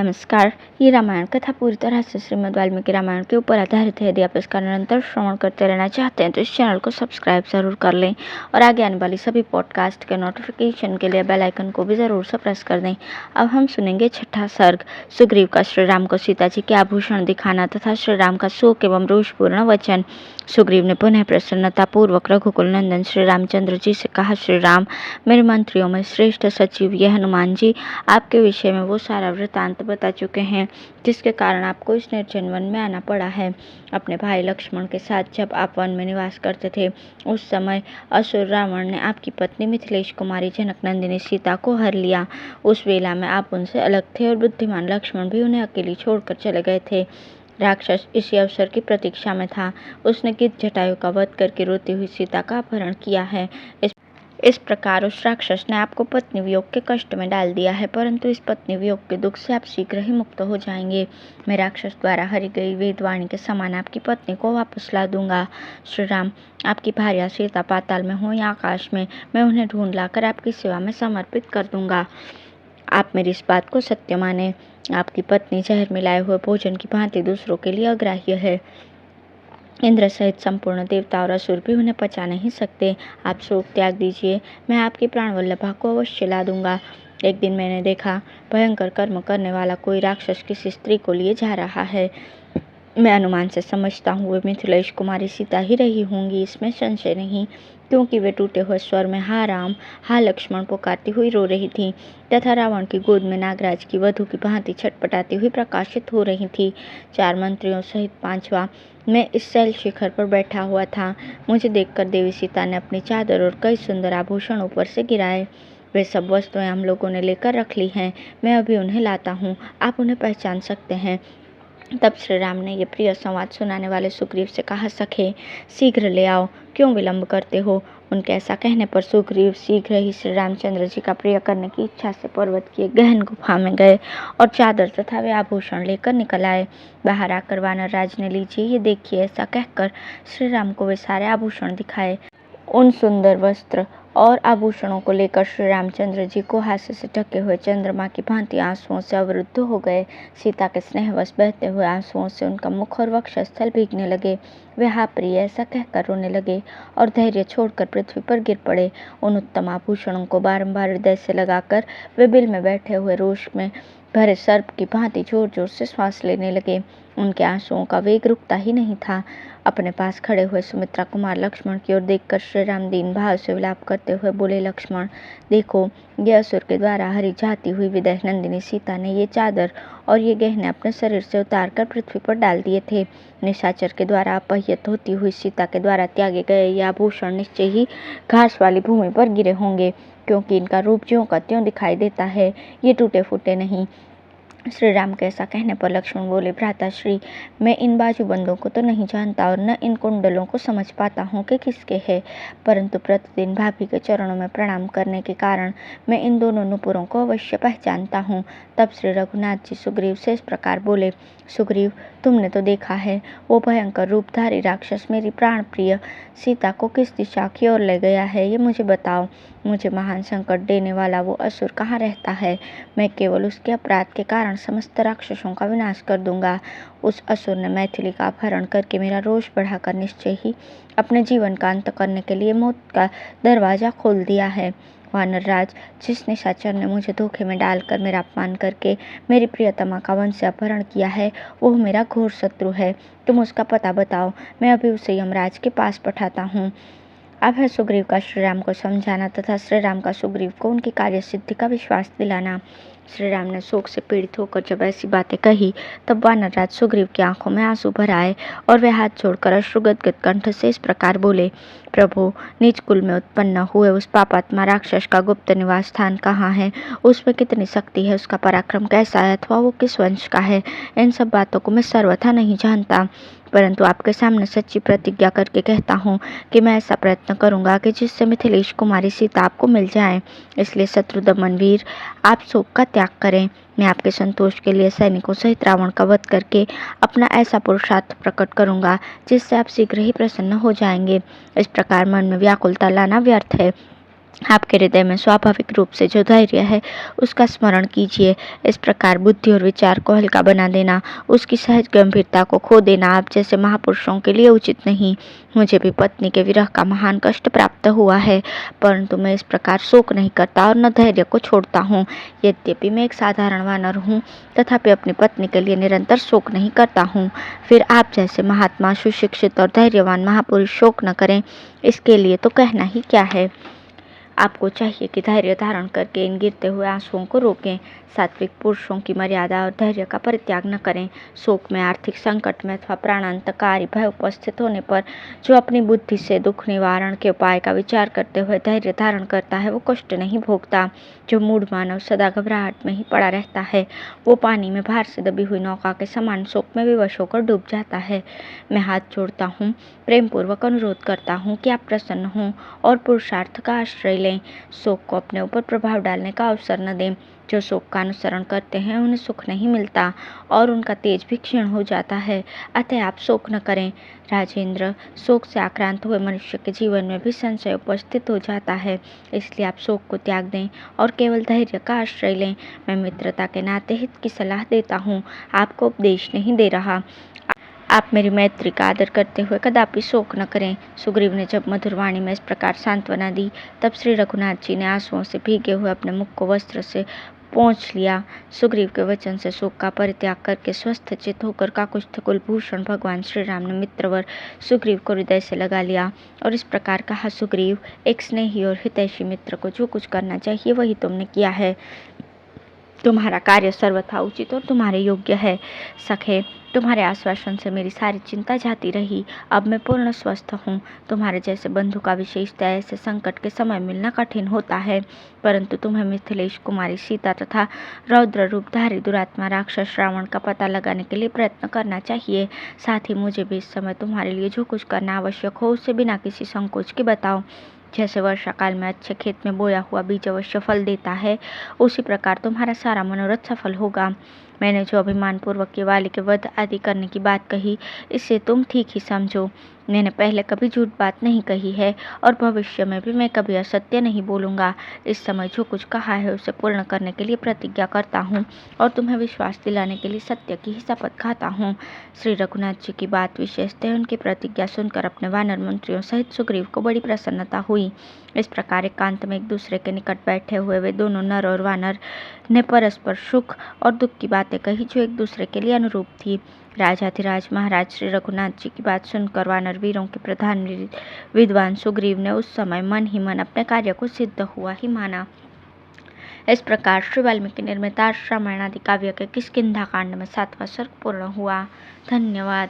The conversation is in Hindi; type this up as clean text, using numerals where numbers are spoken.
नमस्कार। ये रामायण कथा पूरी तरह से श्रीमद् वाल्मीकि रामायण के ऊपर आधारित है। यदि आप इसका निरंतर श्रवण करते रहना चाहते हैं तो इस चैनल को सब्सक्राइब जरूर कर लें और आगे आने वाली सभी पॉडकास्ट के नोटिफिकेशन के लिए बेल आइकन को भी जरूर से प्रेस कर दें। अब हम सुनेंगे छठा सर्ग, सुग्रीव का श्री राम को सीता जी के आभूषण दिखाना तथा श्री राम का शोक एवं रोषपूर्ण वचन। सुग्रीव ने पुनः प्रसन्नता पूर्वक रघुकुल नंदन श्री रामचंद्र जी से कहा, श्री राम, मेरे मंत्रियों में श्रेष्ठ सचिव यह हनुमान जी आपके विषय में वो सारा वृतांत बता चुके हैं जिसके कारण आपको इस निर्जन वन में आना पड़ा है। अपने भाई लक्ष्मण के साथ जब आप वन में निवास करते थे उस समय असुर रावण ने आपकी पत्नी मिथिलेश कुमारी जनक नंदिनी सीता को हर लिया। उस वेला में आप उनसे अलग थे और बुद्धिमान लक्ष्मण भी उन्हें अकेली छोड़कर चले गए थे। राक्षस इसी अवसर की प्रतीक्षा में था। उसने गिद्ध जटायु का वध करके रोती हुई सीता का अपहरण किया है। इस प्रकार उस राक्षस ने आपको पत्नी वियोग के कष्ट में डाल दिया है, परंतु इस पत्नी वियोग के दुख से आप शीघ्र ही मुक्त हो जाएंगे। मैं राक्षस द्वारा हरी गई वेदवाणी के समान आपकी पत्नी को वापस ला दूंगा। श्री राम, आपकी भार्या सीता पाताल में हो या आकाश में, मैं उन्हें ढूंढ लाकर आपकी सेवा में समर्पित कर दूंगा। आप मेरी इस बात को सत्य माने। आपकी पत्नी जहर मिलाए हुए भोजन की भांति दूसरों के लिए अग्राह्य है। इंद्र सहित संपूर्ण देवता और असुर भी उन्हें पचा नहीं सकते। आप शोक त्याग दीजिए, मैं आपकी प्राणवल्लभा को अवश्य ला दूंगा। एक दिन मैंने देखा, भयंकर कर्म करने वाला कोई राक्षस किसी स्त्री को लिए जा रहा है। मैं अनुमान से समझता हूँ वे मिथिलेश कुमारी सीता ही रही होंगी, इसमें संशय नहीं, क्योंकि वे टूटे हुए स्वर में हा राम, हा लक्ष्मण पुकारती हुई रो रही थी तथा रावण की गोद में नागराज की वधू की भांति छटपटाती हुई प्रकाशित हो रही थी। 4 मंत्रियों सहित 5वां मैं इस शैल शिखर पर बैठा हुआ था। मुझे देखकर देवी सीता ने अपनी चादर और कई सुंदर आभूषण ऊपर से गिराए। वे सब वस्तुएं हम लोगों ने लेकर रख ली हैं। मैं अभी उन्हें लाता हूँ, आप उन्हें पहचान सकते हैं। तब श्री राम ने ये प्रिय संवाद सुनाने वाले सुग्रीव से कहा, सखे शीघ्र ले आओ, क्यों विलंब करते हो। उनके ऐसा कहने पर सुग्रीव शीघ्र ही श्री रामचंद्र जी का प्रिय करने की इच्छा से पर्वत की एक गहन गुफा में गए और चादर तथा वे आभूषण लेकर निकल आए। बाहर आकर वानर राज ने, लीजिए ये देखिए, ऐसा कहकर श्री राम को वे सारे आभूषण दिखाए। उन सुंदर वस्त्र और आभूषणों को लेकर श्री रामचंद्र जी को हास्य से ढके हुए चंद्रमा की भांति आंसुओं से अवरुद्ध हो गए। सीता के स्नेहवश बहते हुए आंसुओं से उनका मुख और वक्षस्थल भीगने लगे। वे हा प्रिय ऐसा कहकर रोने लगे और धैर्य छोड़कर पृथ्वी पर गिर पड़े। उन उत्तम आभूषणों को बारंबार हृदय से लगाकर वे बिल में बैठे हुए रोष में भरे सर्प की भांति जोर जोर से श्वास लेने लगे। उनके आंसुओं का वेग रुकता ही नहीं था। अपने पास खड़े हुए सुमित्रा कुमार लक्ष्मण की ओर देखकर श्री राम दीन भाव से विलाप करते हुए बोले, लक्ष्मण देखो, ये असुर के द्वारा हरी जाती हुई विदेह नंदिनी सीता ने ये चादर और ये गहने अपने शरीर से उतारकर पृथ्वी पर डाल दिए थे। निशाचर के द्वारा अपहृत होती हुई सीता के द्वारा त्यागे गए ये आभूषण निश्चय ही घास वाली भूमि पर गिरे होंगे, क्योंकि इनका रूप ज्यों का त्यों दिखाई देता है, ये टूटे फूटे नहीं। श्री राम के ऐसा कहने पर लक्ष्मण बोले, भ्राताश्री, मैं इन बाजूबंदों को तो नहीं जानता और न इन कुंडलों को समझ पाता हूँ कि किसके हैं, परंतु प्रतिदिन भाभी के चरणों में प्रणाम करने के कारण मैं इन दोनों नुपुरों को अवश्य पहचानता हूँ। तब श्री रघुनाथ जी सुग्रीव से इस प्रकार बोले, सुग्रीव, तुमने तो देखा है वो भयंकर रूपधारी राक्षस मेरी प्राण प्रिय सीता को किस दिशा की ओर ले गया है, ये मुझे बताओ। मुझे महान संकट देने वाला वो असुर कहाँ रहता है। मैं केवल उसके अपराध के कारण समस्त राक्षसों का विनाश कर दूंगा। उस असुर ने मैथिली का अपहरण करके मेरा रोष बढ़ाकर निश्चय ही अपने जीवन का अंत करने के लिए मौत का दरवाजा खोल दिया है। वानरराज, जिस निशाचर ने मुझे धोखे में डालकर मेरा अपमान करके मेरी प्रियतमा का वंश से अपहरण किया है, वो मेरा घोर शत्रु है। तुम उसका पता बताओ, मैं अभी उसे यमराज के पास पठाता हूँ। अब है सुग्रीव का श्री राम को समझाना तथा श्री राम का सुग्रीव को उनकी कार्य सिद्धि का विश्वास दिलाना। श्री राम ने शोक से पीड़ित होकर जब ऐसी बातें कही तब वानरराज सुग्रीव की आंखों में आंसू भर आए और वे हाथ जोड़कर अश्रुगदगद कंठ से इस प्रकार बोले, प्रभु, नीच कुल में उत्पन्न हुए उस पापात्मा राक्षस का गुप्त निवास स्थान कहाँ है, उसमें कितनी शक्ति है, उसका पराक्रम कैसा है अथवा वो किस वंश का है, इन सब बातों को मैं सर्वथा नहीं जानता, परंतु आपके सामने सच्ची प्रतिज्ञा करके कहता हूँ कि मैं ऐसा प्रयत्न करूंगा कि जिससे मिथिलेश कुमारी सीता आपको मिल जाए। इसलिए शत्रुदमन वीर, आप शोक का त्याग करें। मैं आपके संतोष के लिए सैनिकों सहित रावण का वध करके अपना ऐसा पुरुषार्थ प्रकट करूंगा जिससे आप शीघ्र ही प्रसन्न हो जाएंगे। इस प्रकार मन में व्याकुलता लाना व्यर्थ है। आपके हृदय में स्वाभाविक रूप से जो धैर्य है उसका स्मरण कीजिए। इस प्रकार बुद्धि और विचार को हल्का बना देना, उसकी सहज गंभीरता को खो देना आप जैसे महापुरुषों के लिए उचित नहीं। मुझे भी पत्नी के विरह का महान कष्ट प्राप्त हुआ है, परंतु मैं इस प्रकार शोक नहीं करता और न धैर्य को छोड़ता हूँ। यद्यपि मैं एक साधारण वानर हूँ, तथापि अपनी पत्नी के लिए निरंतर शोक नहीं करता हूँ। फिर आप जैसे महात्मा, सुशिक्षित और धैर्यवान महापुरुष शोक न करें, इसके लिए तो कहना ही क्या है। आपको चाहिए कि धैर्य धारण करके इन गिरते हुए आंसुओं को रोकें। सात्विक पुरुषों की मर्यादा और धैर्य का परित्याग न करें। शोक में, आर्थिक संकट में अथवा प्राणांतकारी भय उपस्थित होने पर जो अपनी बुद्धि से दुख निवारण के उपाय का विचार करते हुए धैर्य धारण करता है वो कष्ट नहीं भोगता। जो मूढ़ मानव सदा घबराहट में ही पड़ा रहता है वो पानी में भार से दबी हुई नौका के समान शोक में विवश होकर डूब जाता है। मैं हाथ जोड़ता हूँ, प्रेम पूर्वक अनुरोध करता हूँ कि आप प्रसन्न हों और पुरुषार्थ का आश्रय लें। शोक को अपने ऊपर प्रभाव डालने का अवसर न दें। जो शोक का अनुसरण करते हैं उन्हें सुख नहीं मिलता और उनका तेज भी क्षीण हो जाता है। अतः आप शोक न करें। राजेंद्र, शोक से आक्रांत हुए मनुष्य के जीवन में भी संशय उपस्थित हो जाता है, इसलिए आप शोक को त्याग दें और केवल धैर्य का आश्रय लें। मैं मित्रता के नाते हित की सलाह देता हूँ, आपको उपदेश नहीं दे रहा। आप मेरी मैत्री का आदर करते हुए कदापि शोक न करें। सुग्रीव ने जब मधुर वाणी में इस प्रकार सांत्वना दी, तब श्री रघुनाथ जी ने आंसुओं से भीगे हुए अपने मुख को वस्त्र से पोंछ लिया। सुग्रीव के वचन से शोक का परित्याग करके स्वस्थ चित होकर काकुस्थ कुलभूषण भगवान श्री राम ने मित्रवर सुग्रीव को हृदय से लगा लिया और इस प्रकार कहा, सुग्रीव, एक स्नेही और हितैषी मित्र को जो कुछ करना चाहिए वही तुमने किया है। तुम्हारा कार्य सर्वथा उचित और तुम्हारे योग्य है। सखे, तुम्हारे आश्वासन से मेरी सारी चिंता जाती रही। अब मैं पूर्ण स्वस्थ हूँ। तुम्हारे जैसे बंधु का विशेषतः ऐसे संकट के समय मिलना कठिन होता है, परंतु तुम्हें मिथिलेश कुमारी सीता तथा रौद्र रूपधारी दुरात्मा राक्षस रावण का पता लगाने के लिए प्रयत्न करना चाहिए। साथ ही मुझे भी इस समय तुम्हारे लिए जो कुछ करना आवश्यक हो उसे बिना किसी संकोच के बताओ। जैसे वर्षा काल में अच्छे खेत में बोया हुआ बीज अवश्य फल देता है, उसी प्रकार तुम्हारा सारा मनोरथ सफल होगा। मैंने जो अभिमान पूर्वक ये वाली के वध आदि करने की बात कही, इसे तुम ठीक ही समझो। मैंने पहले कभी झूठ बात नहीं कही है और भविष्य में भी मैं कभी असत्य नहीं बोलूँगा। इस समय जो कुछ कहा है उसे पूर्ण करने के लिए प्रतिज्ञा करता हूँ और तुम्हें विश्वास दिलाने के लिए सत्य की ही शपथ खाता हूँ। श्री रघुनाथ जी की बात, विशेषतः उनकी प्रतिज्ञा सुनकर अपने वानर मंत्रियों सहित सुग्रीव को बड़ी प्रसन्नता हुई। इस प्रकार एकांत में एक दूसरे के निकट बैठे हुए वे दोनों नर और वानर ने परस्पर सुख और दुख की बातें कही जो एक दूसरे के लिए अनुरूप थी। राजाधिराज महाराज श्री रघुनाथ जी की बात सुनकर वानर वीरों के प्रधान विद्वान सुग्रीव ने उस समय मन ही मन अपने कार्य को सिद्ध हुआ ही माना। इस प्रकार श्री वाल्मीकि निर्मित रामायण आदि काव्य के किष्किंधा कांड में 7वां सर्ग पूर्ण हुआ। धन्यवाद।